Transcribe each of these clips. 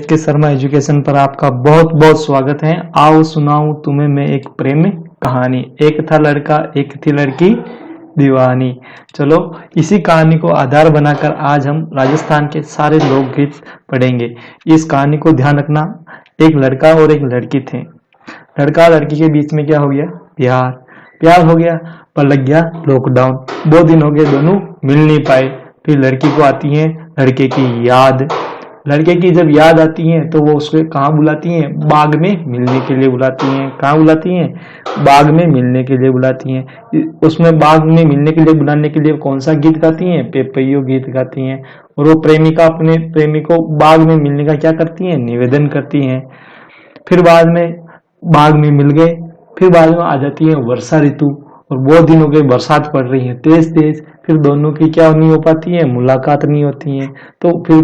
के शर्मा एजुकेशन पर आपका बहुत बहुत स्वागत है। आओ सुनाऊं तुम्हें मैं एक प्रेम कहानी। एक था लड़का, एक थी लड़की दीवानी। चलो इसी कहानी को आधार बनाकर आज हम राजस्थान के सारे लोकगीत पढ़ेंगे। इस कहानी को ध्यान रखना, एक लड़का और एक लड़की थे। लड़का लड़की के बीच में क्या हो गया? प्यार। प्यार हो गया पर लग गया लॉकडाउन। 2 दिन हो गए, दोनों मिल नहीं पाए। फिर लड़की को आती है लड़के की याद। लड़के की जब याद आती है तो वो उसको कहाँ बुलाती हैं? बाग में मिलने के लिए बुलाती हैं। कहाँ बुलाती हैं? बाग में मिलने के लिए बुलाती हैं। उसमें बाग में मिलने के लिए बुलाने के लिए कौन सा गीत गाती हैं? पेपैयो गीत गाती हैं। और वो प्रेमिका अपने प्रेमी को बाग में मिलने का क्या करती हैं? निवेदन करती हैं। फिर बाद में बाग में मिल गए। फिर बाद में आ जाती है वर्षा ऋतु और बहुत दिन हो गए, बरसात पड़ रही है तेज तेज। फिर दोनों की क्या नहीं हो पाती है? मुलाकात नहीं होती है। तो फिर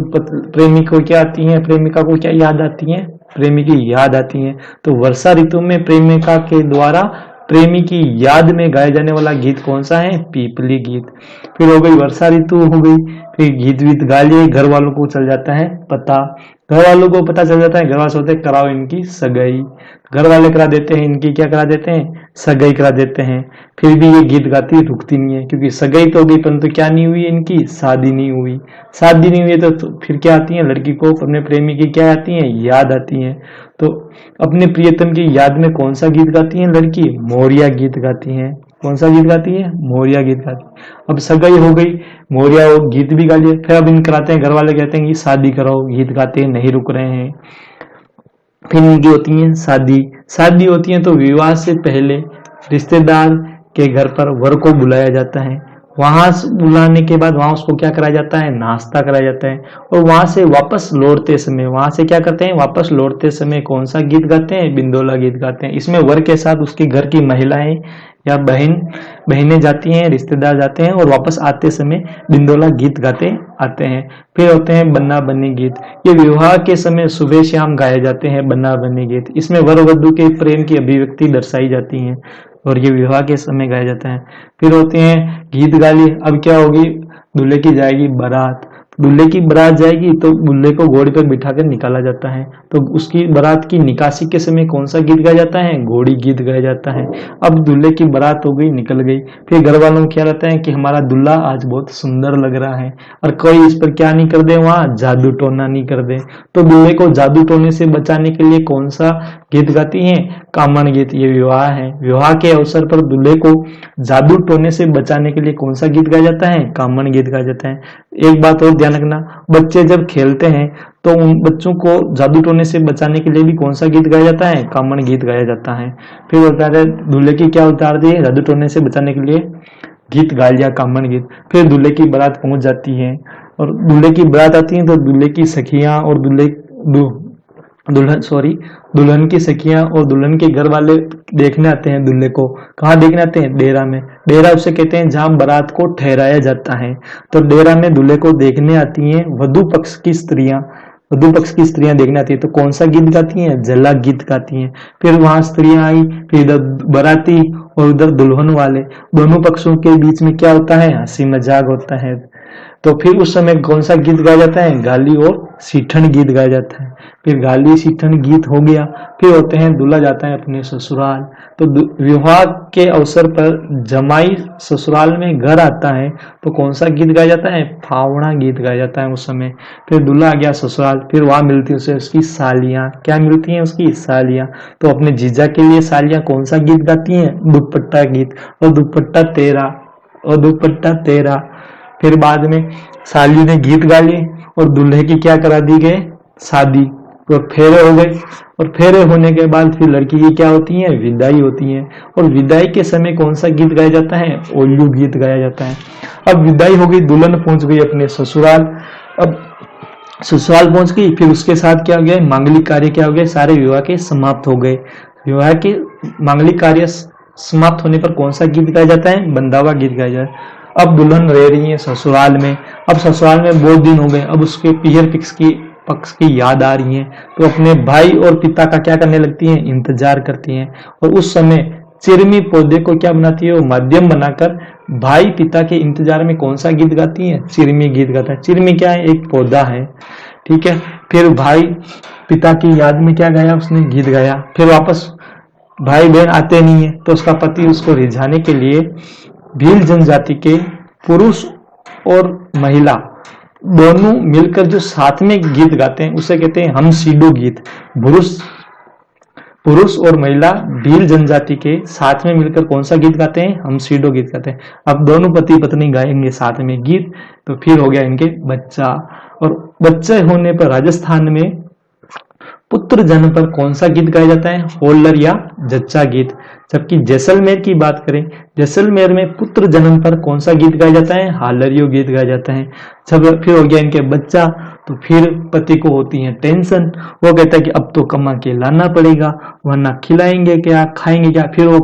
प्रेमी को क्या आती है? प्रेमिका को क्या याद आती है? प्रेमी की याद आती है। तो वर्षा ऋतु में प्रेमिका के द्वारा प्रेमी की याद में गाया जाने वाला गीत कौन सा है? पीपली गीत। फिर हो गई वर्षा ऋतु हो गई, फिर गीत वीत गा लिए। घर वालों को चल जाता है पता। घर वालों को पता चल जाता है, घर वाले सोचते कराओ इनकी सगाई। घर वाले करा देते हैं, इनकी क्या करा देते हैं? सगाई करा देते हैं। फिर भी ये गीत गाती रुकती नहीं है, क्योंकि सगाई तो हो गई परंतु क्या नहीं हुई? इनकी शादी नहीं हुई। शादी नहीं हुई तो फिर क्या आती है? लड़की को अपने प्रेमी की क्या आती है? याद आती है। तो अपने प्रियतम की याद में कौन सा गीत गाती है लड़की? मोरिया गीत गाती है। कौन सा गीत गाती है? मोरिया गीत गाती है। अब सगाई हो गई, मोरिया और गीत भी गा लिए। फिर अब इन कराते हैं, घर वाले कहते हैं कि शादी कराओ, गीत गाते हैं नहीं रुक रहे हैं। फिर इनकी होती है शादी। शादी होती है तो विवाह से पहले रिश्तेदार के घर पर वर को बुलाया जाता है। वहां बुलाने के बाद वहां उसको क्या कराया जाता है? नाश्ता कराया जाता है। और वहां से वापस लौटते समय, वहां से क्या करते हैं? वापस लौटते समय कौन सा गीत गाते हैं? बिंदोला गीत गाते हैं। इसमें वर के साथ उसके घर की महिलाएं या बहनें जाती हैं, रिश्तेदार जाते हैं और वापस आते समय बिंदोला गीत गाते आते हैं। फिर होते हैं बन्ना बन्नी गीत। ये विवाह के समय सुबह शाम गाए जाते हैं बन्ना बन्नी गीत। इसमें वर वधू के प्रेम की अभिव्यक्ति दर्शाई जाती है और ये विवाह के समय गाए जाते हैं। फिर होते हैं गीत गाली। अब क्या होगी? दूल्हे की जाएगी बारात। दूल्हे की बारात जाएगी तो दूल्हे को घोड़े पर बिठाकर निकाला जाता है। तो उसकी बारात की निकासी के समय कौन सा गीत गाया जाता है? घोड़ी गीत गाया जाता है। अब दूल्हे की बारात हो गई, निकल गई। फिर घर वालों को क्या रहता है कि हमारा दूल्हा आज बहुत सुंदर लग रहा है, और कोई इस पर क्या नहीं कर दे? वहां जादू टोना नहीं कर दे। तो दूल्हे को जादू टोने से बचाने के लिए कौन सा गीत गाती है? कामण गीत। ये विवाह है, विवाह के अवसर पर दूल्हे को जादू टोने से बचाने के लिए कौन सा गीत गाया जाता है? कामण गीत गाया जाता है। एक बात और ध्यान रखना, बच्चे जब खेलते हैं तो उन बच्चों को जादू टोने से बचाने के लिए भी कौन सा गीत गाया जाता है? कामण गीत गाया जाता है। फिर होता है दूल्हे की क्या उतार दी? जादू टोने से बचाने के लिए गीत गा लिया, कामण गीत। फिर दूल्हे की बारात पहुंच जाती है और दूल्हे की बारात आती है तो दूल्हे की सखियां और दुल्हन की सखियां और दुल्हन के घर वाले देखने आते हैं दूल्हे को। कहाँ देखने आते हैं? डेरा में। डेरा उसे कहते हैं जहां बारात को ठहराया जाता है। तो डेरा में दूल्हे को देखने आती हैं वधु पक्ष की स्त्रियां। वधु पक्ष की स्त्रियां देखने आती है तो कौन सा गीत गाती हैं? जला गीत गाती हैं। फिर वहां स्त्रियां आई, फिर इधर बाराती और उधर दुल्हन वाले, दोनों पक्षों के बीच में क्या होता है? हंसी मजाक होता है। तो फिर उस समय कौन सा गीत गाया जाता है? गाली और सीठन गीत गाया जाता है। फिर गाली सीठन गीत हो गया। फिर होते हैं दूल्हा जाता है अपने ससुराल। तो विवाह के अवसर पर जमाई ससुराल में घर आता है तो कौन सा गीत गाया जाता है? फावड़ा गीत गाया जाता है उस समय। फिर दूल्हा आ गया ससुराल, फिर वहां मिलती है उसे उसकी सालियां। क्या मिलती हैं? उसकी सालियां। तो अपने जीजा के लिए सालियां कौन सा गीत गाती हैं? दुपट्टा गीत। और दुपट्टा तेरा, और दुपट्टा तेरा। फिर बाद में साली ने गीत गा लिए और दूल्हे की क्या करा दी गई? शादी। तो फेरे हो गए और फेरे होने के बाद फिर लड़की की क्या होती है? विदाई होती है। और विदाई के समय कौन सा गीत गाया जाता है? ओल्लू गीत गाया जाता है। अब विदाई हो गई, दुल्हन पहुंच गई अपने ससुराल। अब ससुराल पहुंच गई, फिर उसके साथ क्या हो गया? मांगलिक कार्य क्या हो गए? सारे विवाह के समाप्त हो गए। विवाह के मांगलिक कार्य समाप्त होने पर कौन सा गीत गाया जाता है? बंदावा गीत गाया जाता है। अब दुल्हन रह रही है ससुराल में। अब ससुराल में बहुत दिन हो गए, अब उसके पीहर पक्ष की याद आ रही है तो अपने भाई और पिता का क्या करने लगती है? इंतजार करती हैं। और उस समय चिरमी पौधे को क्या बनाती है? वो माध्यम बनाकर भाई पिता के इंतजार में कौन सा गीत गाती है? चिरमी गीत गाता है। चिरमी क्या है? एक पौधा है, ठीक है। फिर भाई पिता की याद में क्या गाया उसने, गीत गाया। फिर वापस भाई बहन आते नहीं है तो उसका पति उसको रिझाने के लिए भील जनजाति के पुरुष और महिला दोनों मिलकर जो साथ में गीत गाते हैं उसे कहते हैं हमसीडो गीत। पुरुष और महिला भील जनजाति के साथ में मिलकर कौन सा गीत गाते हैं, हमसीडो गीत गाते हैं। अब दोनों पति पत्नी गाएंगे साथ में गीत, तो फिर हो गया इनके बच्चा। और बच्चे होने पर राजस्थान में पुत्र जन्म पर कौन सा गीत गाया जाता है, होल्लर या जच्चा गीत। जबकि जैसलमेर की बात करें, जैसलमेर में पुत्र जन्म पर कौन सा गीत गाया जाता है, हालरियो गीत गाया जाता है। जब फिर हो गया इनके बच्चा, तो फिर पति को होती है टेंशन, वो कहता है कि अब तो कमा के लाना पड़ेगा, वरना खिलाएंगे क्या, खाएंगे क्या। फिर वो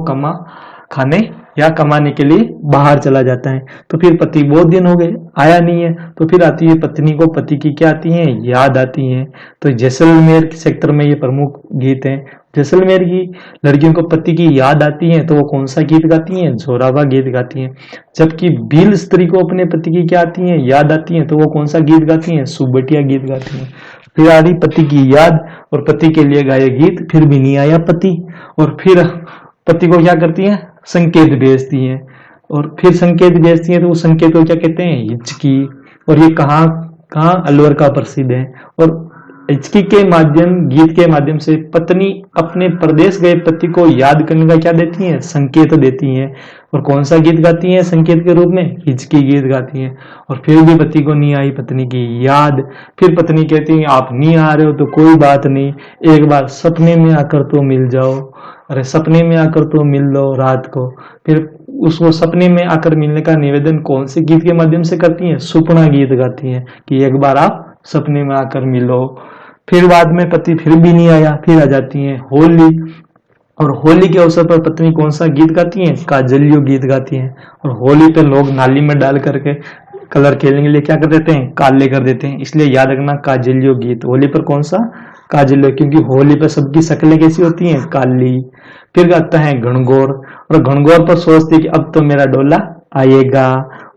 खाने या कमाने के लिए बाहर चला जाता है। तो फिर पति बहुत दिन हो गए आया नहीं है, तो फिर आती है पत्नी को पति की क्या आती है, याद आती है। तो जैसलमेर सेक्टर में ये प्रमुख गीत है। जैसलमेर की लड़कियों को पति की याद आती है तो वो कौन सा गीत गाती हैं, जोरावा गीत गाती हैं। जबकि भील स्त्री को अपने पति की क्या आती है, याद आती है, तो वो कौन सा गीत गाती हैं, सुबटिया गीत गाती हैं। फिर आ रही पति की याद और पति के लिए गाए गीत, फिर भी नहीं आया पति, और फिर पति को क्या करती है, संकेत भेजती है। और फिर संकेत भेजती है तो उस संकेत को क्या कहते हैं, हिचकी। और ये कहाँ अलवर का प्रसिद्ध है। और हिचकी के माध्यम, गीत के माध्यम से पत्नी अपने प्रदेश गए पति को याद करने का क्या देती है, संकेत देती है। और कौन सा गीत गाती है संकेत के रूप में, हिचकी गीत गाती है। और फिर भी पति को नहीं आई पत्नी की याद। फिर पत्नी कहती है आप नहीं आ रहे हो तो कोई बात नहीं, एक बार सपने में आकर तो मिल जाओ, अरे सपने में आकर तो मिल लो रात को। फिर उसको सपने में आकर मिलने का निवेदन कौन से गीत के माध्यम से करती हैं, सुपना गीत गाती हैं कि एक बार आप सपने में आकर मिलो। फिर बाद में पति फिर भी नहीं आया, फिर आ जाती हैं होली। और होली के अवसर पर पत्नी कौन सा गीत गाती हैं, काजलियो गीत गाती हैं। और होली पे लोग नाली में डाल करके कलर खेलने के लिए क्या कर देते हैं, काले कर देते हैं, इसलिए याद रखना काजलियो गीत। होली पर कौन सा, काजलियो, क्योंकि होली पर सबकी शक्लें कैसी होती हैं, काली। फिर आता है घनघोर, और घनघोर पर सोचती है कि अब तो मेरा डोला आएगा,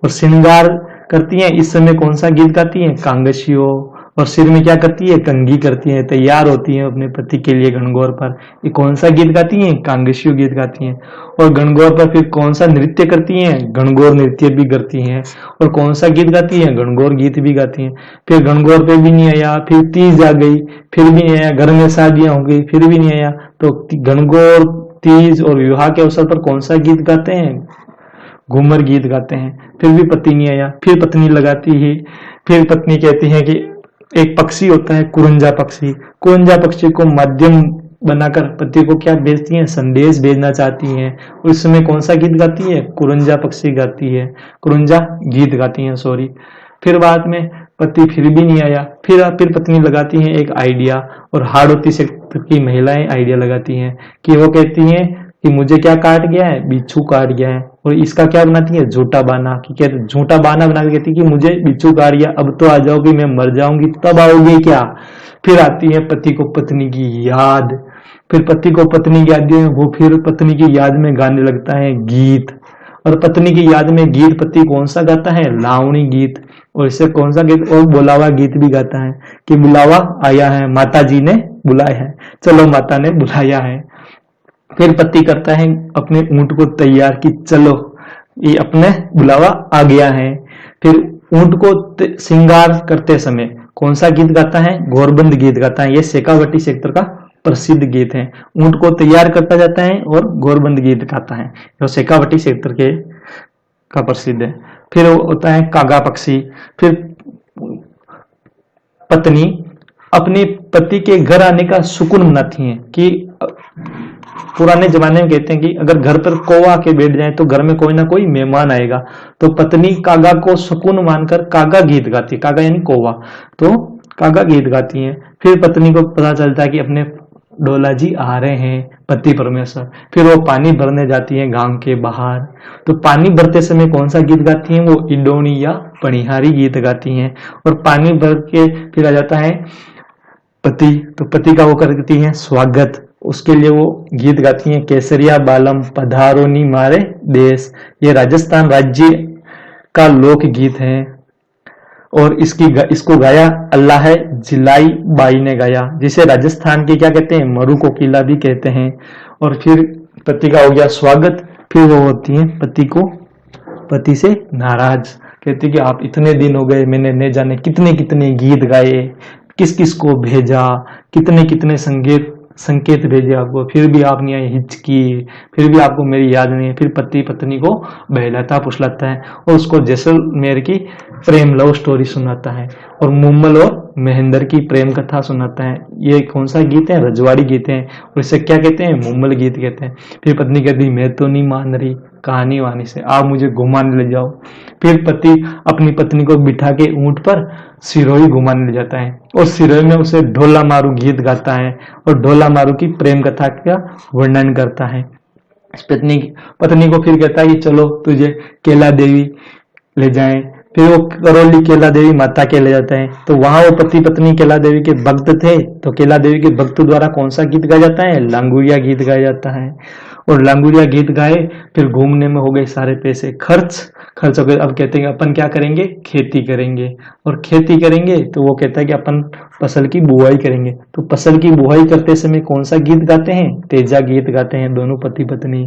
और श्रृंगार करती हैं। इस समय कौन सा गीत गाती हैं, कांगशियो। और सिर में क्या करती है, कंघी करती है, तैयार होती है अपने पति के लिए घनघोर पर। ये कौन सा गीत गाती हैं, कांगशियो गीत गाती हैं। और घनघोर पर फिर कौन सा नृत्य करती हैं, घनघोर नृत्य भी करती हैं। और कौन सा गीत गाती हैं, घनघोर गीत भी गाती हैं। फिर घनघोर पे भी नहीं आया, फिर तीज आ गई, फिर भी नहीं आया, घर में शादियां हो गई, फिर भी नहीं आया। तो घनघोर, तीज और विवाह के अवसर पर कौन सा गीत गाते हैं, घूमर गीत गाते हैं। फिर भी पति नहीं आया, फिर पत्नी लगाती है। फिर पत्नी कहती है कि एक पक्षी होता है कुरंजा पक्षी, कुरंजा पक्षी को माध्यम बनाकर पति को क्या भेजती हैं, संदेश भेजना चाहती हैं। उस समय कौन सा गीत गाती है, कुरंजा पक्षी गाती है, कुरंजा गीत गाती हैं, सॉरी। फिर बाद में पति फिर भी नहीं आया, फिर पत्नी लगाती है एक आइडिया। और हाड़ौती क्षेत्र की महिलाएं आइडिया लगाती हैं कि वो कहती हैं कि मुझे क्या काट गया है, बिच्छू काट गया है। और इसका क्या बनाती है, झूठा बाना, कि कहते झूठा बाना बना के कहती है कि मुझे बिच्छू काट गया, अब तो आ जाओगी, मैं मर जाऊंगी तब आओगे क्या। फिर आती है पति को पत्नी की याद, फिर पति को पत्नी की याद, वो फिर पत्नी की याद में गाने लगता है गीत। और पत्नी की याद में गीत पति कौन सा गाता है, लावणी गीत। और इससे कौन सा गीत, और बुलावा गीत भी गाता है कि बुलावा आया है, माता जी ने बुलाया है, चलो माता ने बुलाया है। फिर पति करता है अपने ऊंट को तैयार कि चलो ये अपने बुलावा आ गया है। फिर ऊंट को श्रृंगार करते समय कौन सा गीत गाता है, घोरबंद गीत गाता है। ये शेखावटी सेक्टर का प्रसिद्ध गीत है। ऊंट को तैयार करता जाता है और घोरबंद गीत गाता है, जो शेखावटी सेक्टर के का प्रसिद्ध है। फिर होता है कागा पक्षी। फिर पत्नी अपने पति के घर आने का सुकून मनाती है कि पुराने जमाने में कहते हैं कि अगर घर पर कौवा के बैठ जाए तो घर में कोई ना कोई मेहमान आएगा। तो पत्नी कागा को सुकून मानकर कागा गीत गाती है, कागा यानी कौवा, तो कागा गीत गाती है। फिर पत्नी को पता चलता है कि अपने डोला जी आ रहे हैं, पति परमेश्वर। फिर वो पानी भरने जाती है गांव के बाहर। तो पानी भरते समय कौन सा गीत गाती हैं, वो इडोनी या पणिहारी गीत गाती हैं। और पानी भर के फिर आ जाता है पति, तो पति का वो करती है स्वागत, उसके लिए वो गीत गाती हैं केसरिया बालम पधारोनी मारे देश। ये राजस्थान राज्य का लोक गीत है। और इसको गाया अल्लाह जिलाई बाई ने गाया, जिसे राजस्थान के क्या कहते हैं, मरु कोकिला भी कहते हैं। और फिर पति का हो गया स्वागत, फिर वो होती है पति से नाराज, कहती कि आप इतने दिन हो गए, मैंने न जाने कितने कितने गीत गाए, किस किस को भेजा, कितने कितने संकेत भेजे आपको, फिर भी आपने हिचकी, फिर भी आपको मेरी याद नहीं है। फिर पति पत्नी को बहलाता फुसलाता है और उसको जैसलमेर की प्रेम लव स्टोरी सुनाता है और मुम्मल और महेंद्र की प्रेम कथा सुनाता है। ये कौन सा गीत है, रजवाड़ी गीत है, और इसे क्या कहते हैं, मुम्मल गीत कहते हैं। फिर पत्नी कहती मैं तो नहीं मान रही कहानी वानी से, आप मुझे घुमाने ले जाओ। फिर पति अपनी पत्नी को बिठा के ऊंट पर सिरोही घुमाने ले जाता है और सिरोही में उसे ढोला मारू गीत गाता है और ढोला मारू की प्रेम कथा का वर्णन करता है। पत्नी को फिर कहता है कि चलो तुझे केला देवी ले जाएं। फिर वो करौली केला देवी माता के ले जाते हैं, तो वहां वो पति पत्नी केला देवी के भक्त थे, तो केला देवी के भक्त द्वारा कौन सा गीत गाया जाता है, लांगुरिया गीत गाया जाता है। और लांगुरिया गीत गाए, फिर घूमने में हो गए सारे पैसे खर्च हो गए। अब कहते हैं अपन क्या करेंगे, खेती करेंगे, और खेती करेंगे तो वो कहता है कि अपन फसल की बुआई करेंगे। तो फसल की बुआई करते समय कौन सा गीत गाते हैं, तेजा गीत गाते हैं दोनों पति पत्नी।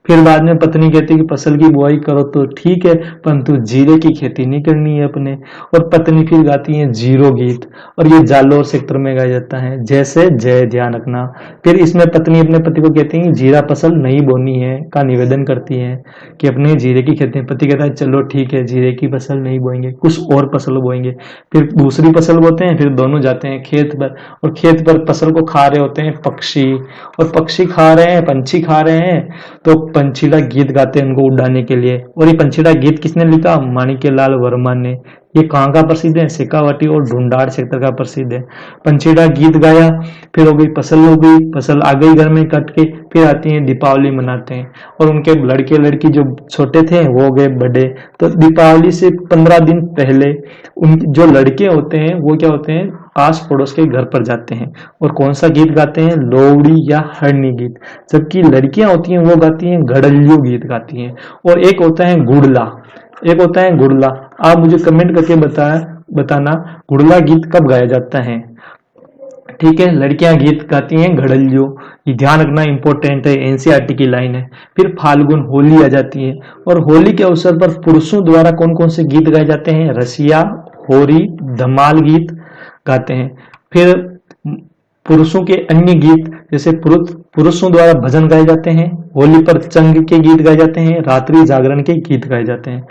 फिर बाद में पत्नी कहती है कि फसल की बुआई करो तो ठीक है, परंतु जीरे की खेती नहीं करनी है अपने। और पत्नी फिर गाती है जीरो गीत, और ये जालोर सेक्टर में गाया जाता है, जैसे जय ध्यान रखना। फिर इसमें पत्नी अपने पति को कहती है जीरा फसल नहीं बोनी है का निवेदन करती है कि अपने जीरे की खेती। पति कहता है चलो ठीक है, जीरे की फसल नहीं बोएंगे, कुछ और फसल बोएंगे। फिर दूसरी फसल बोते हैं, फिर दोनों जाते हैं खेत पर, और खेत पर फसल को खा रहे होते हैं पक्षी, और पक्षी खा रहे हैं, पंछी खा रहे हैं, तो पंछीड़ा गीत गाते हैं उनको उड़ाने के लिए। और ये पंछीड़ा गीत किसने लिखा, माणिक्यलाल वर्मा ने। ये कहाँ का प्रसिद्ध है, शेखावाटी और ढूंढाड़ क्षेत्र का प्रसिद्ध है। पंछीड़ा गीत गाया, फिर हो गई फसल आ गई घर में कट के। फिर आती है दीपावली मनाते हैं, और उनके लड़के लड़की जो छोटे थे वो हो गए बड़े। तो दीपावली से 15 दिन पहले उन जो लड़के होते हैं वो क्या होते हैं, आस पड़ोस के घर पर जाते हैं और कौन सा गीत गाते हैं, लोवड़ी या हरनी गीत। जबकि लड़कियां होती हैं वो गाती हैं घड़ल्यू गीत गाती हैं। और एक होता है गुड़ला। आप मुझे कमेंट करके बताना गुड़ला गीत कब गाया जाता है। ठीक है, लड़कियां गीत गाती हैं घड़ल्यू, ये ध्यान रखना इंपॉर्टेंट है, एनसीईआरटी की लाइन है। फिर फाल्गुन होली आ जाती है, और होली के अवसर पर पुरुषों द्वारा कौन कौन से गीत गाए जाते हैं, रसिया, होरी, धमाल गीत गाते हैं। फिर पुरुषों के अन्य गीत जैसे पुरुषों द्वारा भजन गाए जाते हैं, होली पर चंग के गीत गाए जाते हैं, रात्रि जागरण के गीत गाए जाते हैं।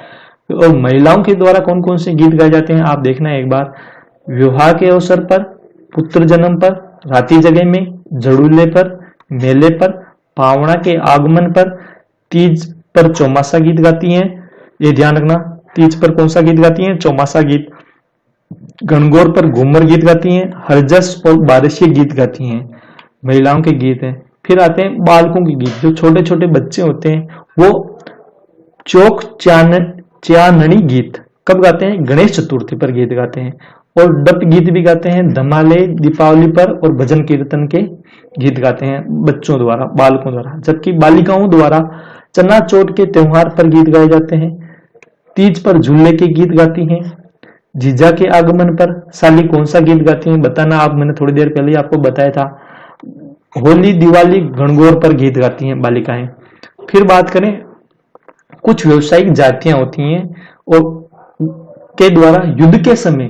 और महिलाओं के द्वारा कौन कौन से गीत गाए जाते हैं आप देखना एक बार, विवाह के अवसर पर, पुत्र जन्म पर, राती जगह में, जड़ूले पर, मेले पर, पावना के आगमन पर, तीज पर चौमासा गीत गाती हैं। ये ध्यान रखना, तीज पर कौन सा गीत गाती हैं, चौमासा गीत। गणगौर पर घूमर गीत गाती हैं, हरजस और बारिशी गीत गाती हैं, महिलाओं के गीत हैं। फिर आते हैं बालकों के गीत, जो छोटे छोटे बच्चे होते हैं वो चौक चाननी गीत कब गाते हैं, गणेश चतुर्थी पर गीत गाते हैं। और डप गीत भी गाते हैं धमाले, दीपावली पर, और भजन कीर्तन के गीत गाते हैं बच्चों द्वारा, बालकों द्वारा। जबकि बालिकाओं द्वारा चना चौथ के त्योहार पर गीत गाए जाते हैं, तीज पर झूले के गीत गाती हैं, जीजा के आगमन पर साली कौन सा गीत गाती हैं बताना आप, मैंने थोड़ी देर पहले आपको बताया था। होली, दिवाली, गणगौर पर गीत गाती हैं बालिकाएं। फिर बात करें, कुछ व्यवसायिक जातियां होती हैं और के द्वारा युद्ध के समय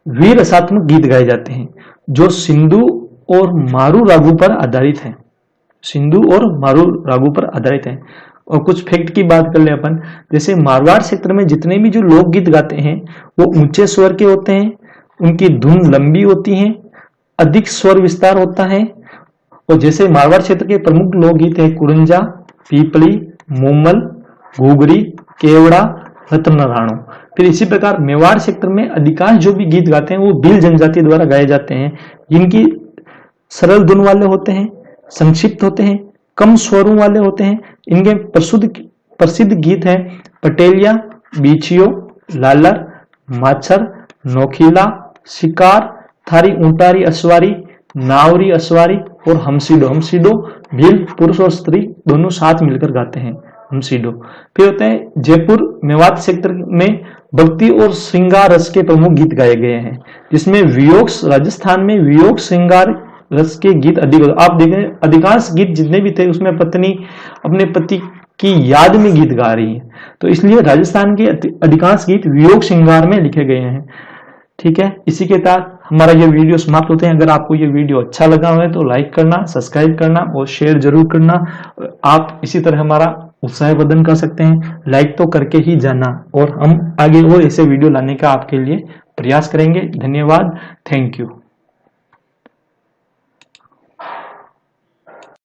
वीर रसात्मक गीत गाए जाते हैं, जो सिंधु और मारू रागू पर आधारित हैं। और कुछ फैक्ट की बात कर ले अपन, जैसे मारवाड़ क्षेत्र में जितने भी जो लोकगीत गाते हैं वो ऊंचे स्वर के होते हैं, उनकी धुन लंबी होती है, अधिक स्वर विस्तार होता है। और जैसे मारवाड़ क्षेत्र के प्रमुख लोकगीत है कुरंजा, पीपली, मुमल, घुघरी, केवड़ा, रत्नराणो। फिर इसी प्रकार मेवाड़ क्षेत्र में अधिकांश जो भी गीत गाते हैं वो भील जनजाति द्वारा गाए जाते हैं, जिनकी सरल धुन वाले होते हैं, संक्षिप्त होते हैं, कम स्वरों वाले होते हैं। इनके प्रसिद्ध गीत हैं पटेलिया, बीचियो, लालर, माछर, नोखीला, शिकार, थारी ऊंटारी असवारी, नावरी असवारी और हमसीडो भील पुरुष और स्त्री दोनों साथ मिलकर गाते हैं हमसीडो। फिर होते हैं जयपुर मेवात क्षेत्र में भक्ति और श्रृंगार रस के प्रमुख गीत गाए गए हैं, जिसमें वियोग, राजस्थान में वियोग श्रृंगार रस के गीत अधिक। आप देखें अधिकांश गीत जितने भी थे उसमें पत्नी अपने पति की याद में गीत गा रही है, तो इसलिए राजस्थान के अधिकांश गीत वियोग श्रृंगार में लिखे गए हैं। ठीक है, इसी के साथ हमारा ये वीडियो समाप्त होते हैं। अगर आपको ये वीडियो अच्छा लगा हो तो लाइक करना, सब्सक्राइब करना और शेयर जरूर करना। आप इसी तरह हमारा उत्साह वर्धन कर सकते हैं, लाइक तो करके ही जाना, और हम आगे और ऐसे वीडियो लाने का आपके लिए प्रयास करेंगे। धन्यवाद, थैंक यू।